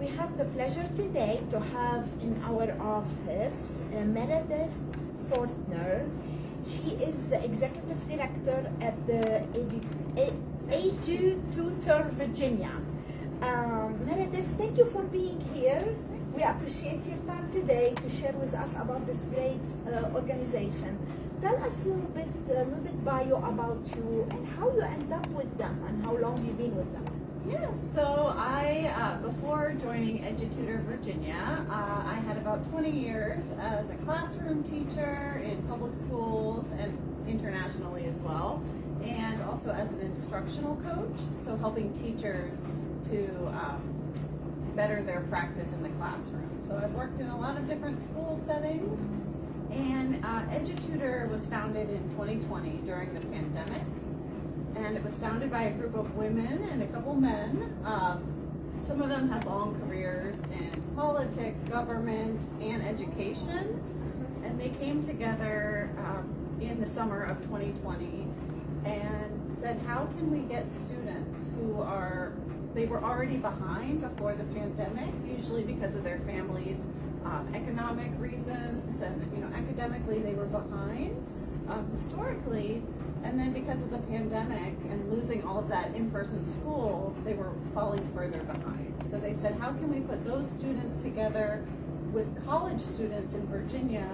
We have the pleasure today to have in our office Meredith Fortner. She is the executive director at the EduTutor Virginia. Meredith, thank you for being here. We appreciate your time today to share with us about this great organization. Tell us a little bit bio about you and how you end up with them and how long you've been with them. Yes, so I, before joining EduTutor Virginia, I had about 20 years as a classroom teacher in public schools and internationally as well, and also as an instructional coach, so helping teachers to better their practice in the classroom. So I've worked in a lot of different school settings, and EduTutor was founded in 2020 during the pandemic. And it was founded by a group of women and a couple men. Some of them had long careers in politics, government, and education. And they came together in the summer of 2020 and said, how can we get students who they were already behind before the pandemic, usually because of their families' economic reasons, and academically they were behind historically. And then because of the pandemic and losing all of that in-person school, they were falling further behind. So they said, how can we put those students together with college students in Virginia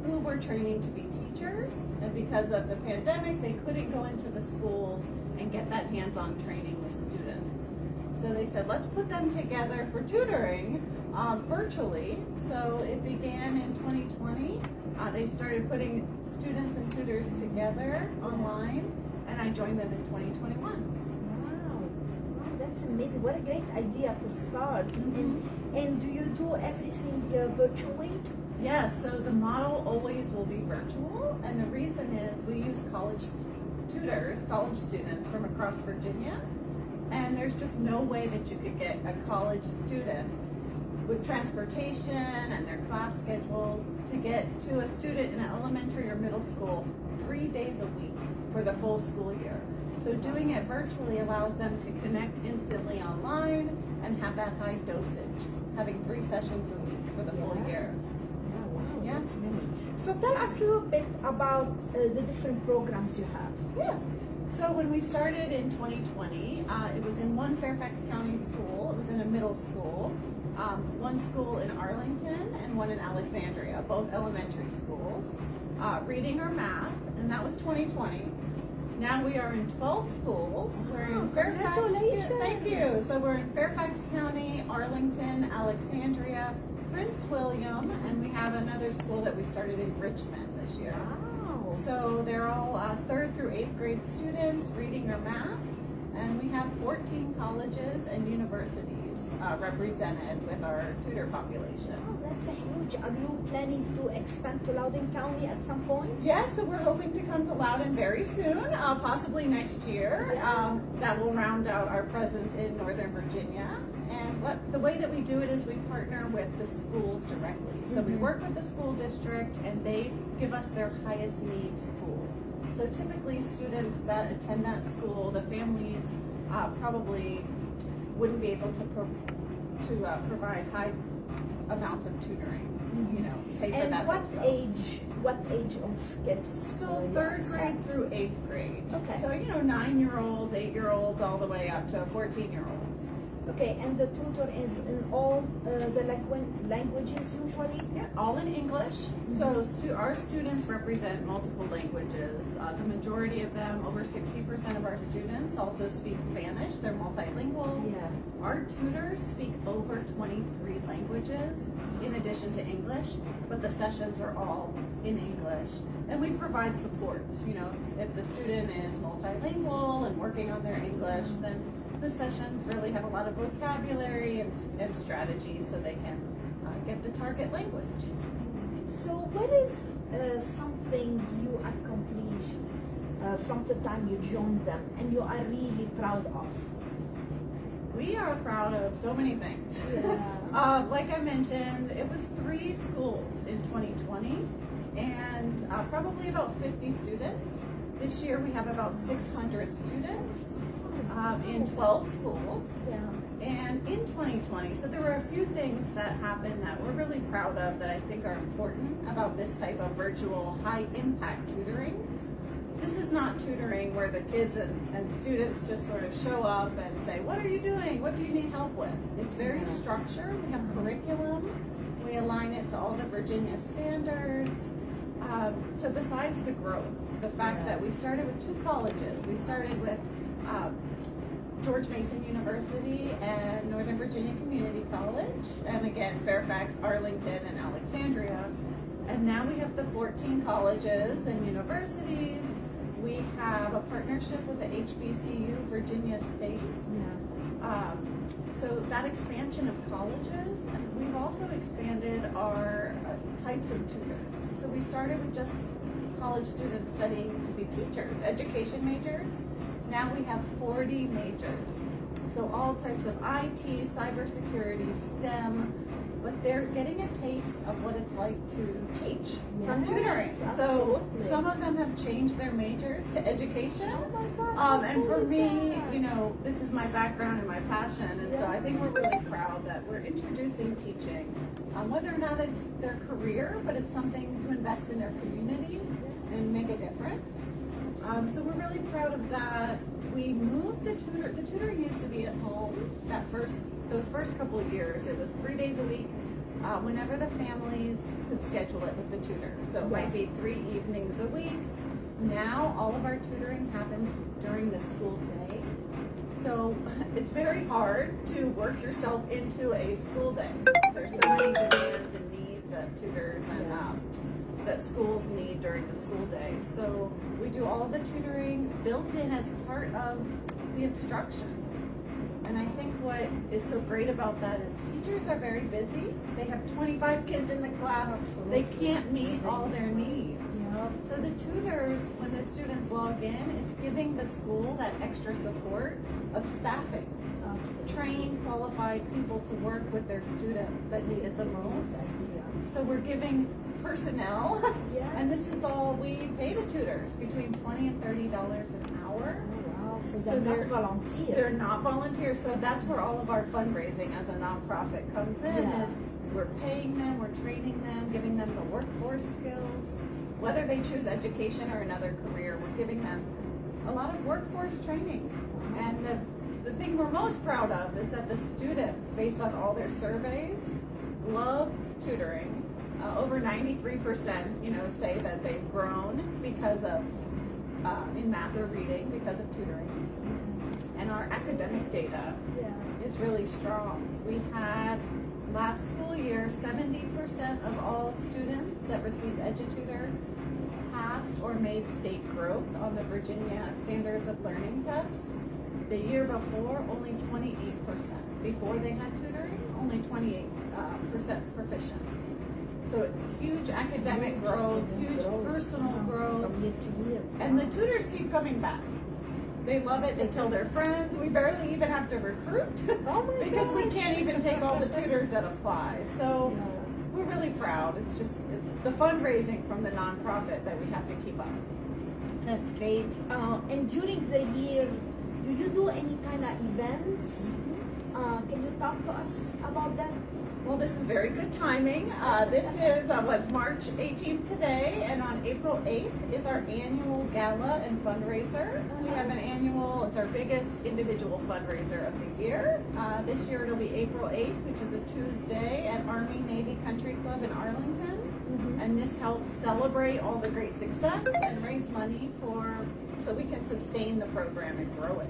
who were training to be teachers? And because of the pandemic, they couldn't go into the schools and get that hands-on training with students. So they said, let's put them together for tutoring virtually. So it began in 2020. They started putting students and tutors together online, and I joined them in 2021. Wow, that's amazing. What a great idea to start. And do you do everything virtually? Yes, so the model always will be virtual, and the reason is we use college tutors, college students from across Virginia, and there's just no way that you could get a college student with transportation and their class schedules to get to a student in an elementary or middle school 3 days a week for the full school year. So doing it virtually allows them to connect instantly online and have that high dosage, having 3 sessions a week for the full year. Yeah, that's many. So tell us a little bit about the different programs you have. Yes. So when we started in 2020, it was in one Fairfax County school. It was in a middle school. One school in Arlington and one in Alexandria, both elementary schools, reading or math, and that was 2020. Now we are in 12 schools. We're in Fairfax. Congratulations. Thank you. So we're in Fairfax County, Arlington, Alexandria, Prince William, and we have another school that we started in Richmond this year. Wow. So they're all 3rd through 8th grade students, reading or math, and we have 14 colleges and universities represented with our tutor population. Oh, that's a huge. Are you planning to expand to Loudoun County at some point? Yes, so we're hoping to come to Loudoun very soon, possibly next year. That will round out our presence in Northern Virginia. And the way that we do it is we partner with the schools directly. So we work with the school district and they give us their highest need school. So typically students that attend that school, the families probably wouldn't be able to provide high amounts of tutoring, pay for and that themselves. What age of kids? So 3rd grade through 8th grade. Okay. So 9-year-olds, 8-year-olds, all the way up to 14-year-olds. Okay, and the tutor is in all the languages usually? Yeah, all in English. So our students represent multiple languages. The majority of them, over 60% of our students, also speak Spanish. They're multilingual. Yeah. Our tutors speak over 23 languages in addition to English, but the sessions are all in English. And we provide support. If the student is multilingual and working on their English, then the sessions really have a lot of vocabulary and strategies so they can get the target language. So what is something you accomplished from the time you joined them and you are really proud of? We are proud of so many things. Yeah. Like I mentioned, it was 3 schools in 2020 and probably about 50 students. This year we have about 600 students in 12 schools. Yeah. And in 2020, 2020. So there were a few things that happened that we're really proud of that I think are important about this type of virtual high impact tutoring. This is not tutoring where the kids and students just sort of show up and say, what are you doing? What do you need help with? It's very structured. We have curriculum. We align it to all the Virginia standards. So besides the growth, the fact that we started with 2 colleges. We started with George Mason University and Northern Virginia Community College, and again, Fairfax, Arlington, and Alexandria. And now we have the 14 colleges and universities. We have a partnership with the HBCU Virginia State. So that expansion of colleges, and we've also expanded our types of tutors. So we started with just college students studying to be teachers, education majors. Now we have 40 majors. So all types of IT, cybersecurity, STEM, but they're getting a taste of what it's like to teach from tutoring. So some of them have changed their majors to education. And for me, you know, this is my background and my passion, and so I think we're really proud that we're introducing teaching, whether or not it's their career, but it's something to invest in their community and make a difference. So we're really proud of that. We moved the tutor. The tutor used to be at home. Those first couple of years, it was 3 days a week, whenever the families could schedule it with the tutor. So it might be 3 evenings a week. Now all of our tutoring happens during the school day. So it's very hard to work yourself into a school day. There's so many demands and needs that tutors and that schools need during the school day. So we do all of the tutoring built in as part of the instruction. And I think what is so great about that is teachers are very busy. They have 25 kids in the class. They can't meet all their needs. So the tutors, when the students log in, it's giving the school that extra support of staffing. Trained, qualified people to work with their students that need it the most. So we're giving personnel, and this is all we pay the tutors, between $20 and $30 an hour. So they're not volunteers. They're not volunteers, so that's where all of our fundraising as a nonprofit comes in, is we're paying them, we're training them, giving them the workforce skills. Whether they choose education or another career, we're giving them a lot of workforce training. And the thing we're most proud of is that the students, based on all their surveys, love tutoring. Over 93%, say that they've grown because of in math or reading because of tutoring. And our academic data is really strong. We had last school year 70% of all students that received EduTutor passed or made state growth on the Virginia Standards of Learning test. The year before, only 28%. Before they had tutoring, only 28% proficient. So huge academic growth, huge personal growth, from year to year. and the tutors keep coming back. They love it, they tell their friends. We barely even have to recruit because we can't even take all the tutors that apply. So we're really proud. It's the fundraising from the nonprofit that we have to keep up. That's great. And during the year, do you do any kind of events? Can you talk to us about that? Well, this is very good timing. This is March 18th today, and on April 8th is our annual gala and fundraiser. We have an annual, it's our biggest individual fundraiser of the year. This year it'll be April 8th, which is a Tuesday at Army Navy Country Club in Arlington. And this helps celebrate all the great success and raise money so we can sustain the program and grow it.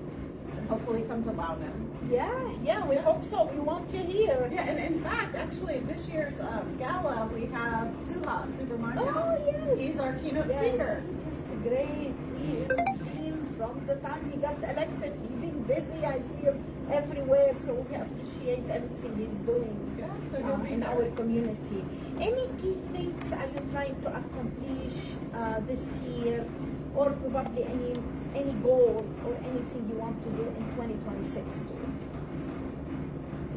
And hopefully come to Loudon. Yeah, we hope so. We want you here. Yeah, and in fact, actually, this year's gala, we have Suha Subramanian. Oh, yes. He's our keynote speaker. He's just great. He has been from the time he got elected. He's been busy. I see him everywhere, so we appreciate everything he's doing So he'll be in there. our community. Any key things are you trying to accomplish this year, or probably any goal or anything you want to do in 2026 too?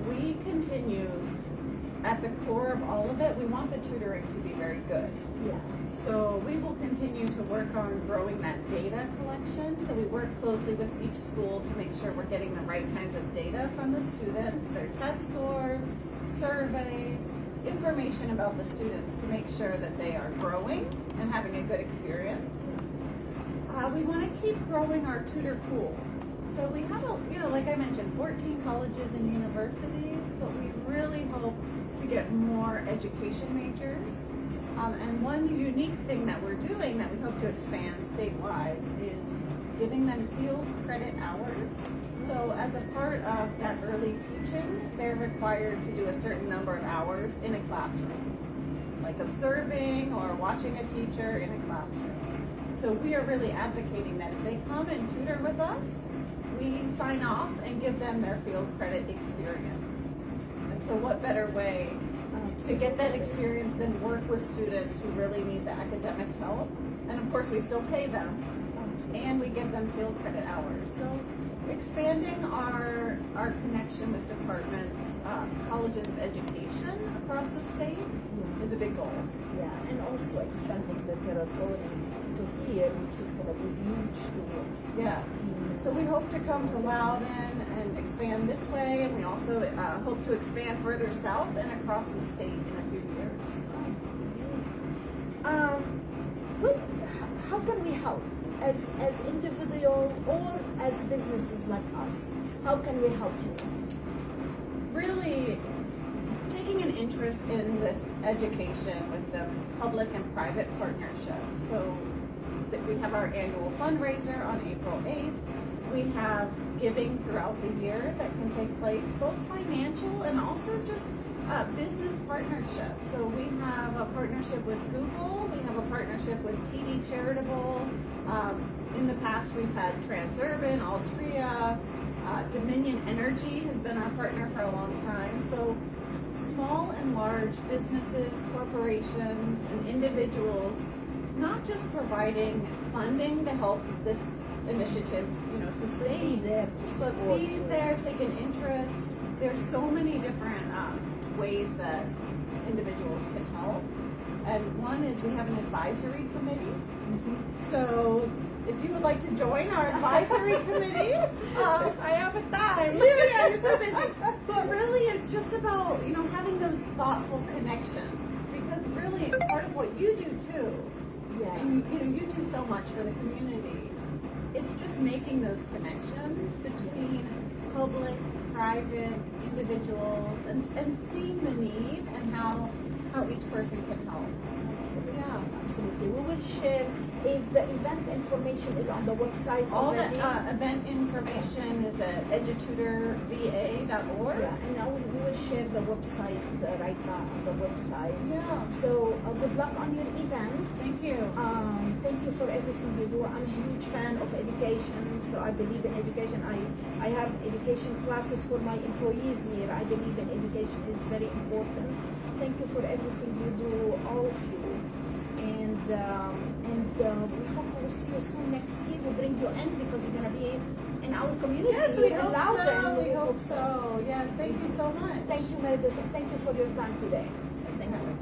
We continue at the core of all of it, we want the tutoring to be very good. Yeah. So we will continue to work on growing that data collection. So we work closely with each school to make sure we're getting the right kinds of data from the students, their test scores, surveys, information about the students to make sure that they are growing and having a good experience. We want to keep growing our tutor pool. So we have, like I mentioned, 14 colleges and universities, but we really hope to get more education majors. And one unique thing that we're doing that we hope to expand statewide is giving them field credit hours. So as a part of that early teaching, they're required to do a certain number of hours in a classroom, like observing or watching a teacher in a classroom. So we are really advocating that if they come and tutor with us, we sign off and give them their field credit experience. And so what better way to get that experience than work with students who really need the academic help? And of course we still pay them, and we give them field credit hours. So expanding our connection with departments, colleges of education across the state is a big goal. Yeah, and also expanding the territory to here, which is going to be huge too. Yes. So we hope to come to Loudon and expand this way, and we also hope to expand further south and across the state in a few years. How can we help as individual or as businesses like us? How can we help you? Really taking an interest in this education with the public and private partnerships. So that we have our annual fundraiser on April 8th. We have giving throughout the year that can take place, both financial and also just business partnerships. So we have a partnership with Google, we have a partnership with TD Charitable. In the past we've had Transurban, Altria, Dominion Energy has been our partner for a long time. So small and large businesses, corporations, and individuals, not just providing funding to help this initiative, sustain, but be there, take an interest. There's so many different ways that individuals can help. And one is we have an advisory committee. So if you would like to join our advisory committee, I have a time. Yeah, you're so busy. But really, it's just about having those thoughtful connections, because really part of what you do too. Yeah. And you do so much for the community. It's just making those connections between public, private, individuals, and seeing the need and how each person can help. Absolutely. Yeah. Absolutely. We will share. Is the event information is on the website All already? the event information is at EduTutorVA.org. Yeah, and now we will share the website right now on the website. Yeah. So good luck on your event. Thank you. Thank you for everything you do. I'm a huge fan of education, so I believe in education. I have education classes for my employees here. I believe in education. It's very important. Thank you for everything you do, all of you. And we hope we'll see you soon next year. We'll bring you in because you're going to be in our community. Yes, we here in hope Loudon. so. We hope so. Yes, thank you so much. Thank you, Meredith, and thank you for your time today. Thank you.